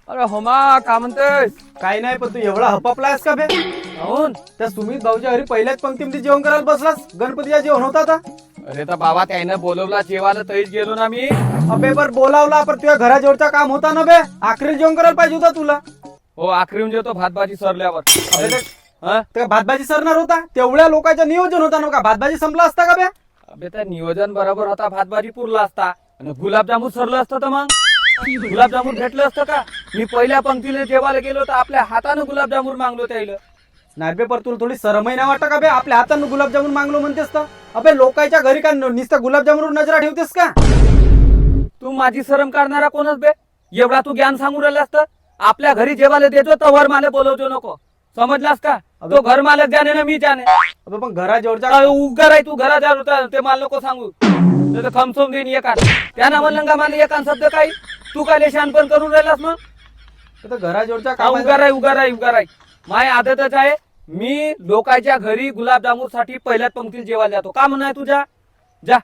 अरे होमा का म्हणतोय? काही नाही, पण तू एवढा हपापलायस का बे? काहून? त्या सुमित भाऊच्या घरी पहिल्याच पंक्तीमध्ये जेवण करायला बसलास. गणपतीचा जेवण होता आता. अरे तर बाबा त्यानं बोलवला जेवायला तरीच गेलो ना मी. अबे बर बोलावला, पण तुझ्या घराजवळचा काम होता ना बे. आखरी जेवण करायला पाहिजे होता तुला. हो आखरी म्हणजे तो भात भाजी सरल्यावर. अबे ते- हा? ते भातभाजी सरणार होता. तेवढ्या लोकांचं नियोजन होता ना का? भातभाजी संपला असता का बे? अबे त्या नियोजन बरोबर होता, भात भाजी पुरला असता आणि गुलाबजामुन सरलं असतं तर मग गुलाबजामुन भेटलं असतं का? मी पहिल्या पंक्तीने जेवायला गेलो तर आपल्या हातानं गुलाबजामुन मागलो त्याला. नाही बे, पर तुला थोडी सरमही नाही वाटत का बे? आपल्या हातानं गुलाबजामुन मागलो म्हणतेस तर. अबे लोकांच्या घरी का नुसतं गुलाबजामुनवर नजरा ठेवतेस का? तू माझी शरम काढणारा कोणच बे? एवढा तू ज्ञान सांगून राहिला असतं. आपल्या घरी जेवायला देतो तर वर मला बोलवतो नको, समजलास का? तो घर मालक जाणे ना मी जाणे. अबे पण घराजवळच्या उगर आहे तू घरात जात होता ते मला नको सांगू. तर खमसवून देईन एकान त्यानं म्हणलं का मला एकान शब्द काही तू काय शानपण करून राहिलास मग? घराजवळच्या उगार आहे उगार आहे उगार आहे. माझी आदतच आहे, मी लोकांच्या घरी गुलाबजामुन साठी पहिल्याच पंक्तीला जेवायला जातो. का म्हणा तुझ्या? जा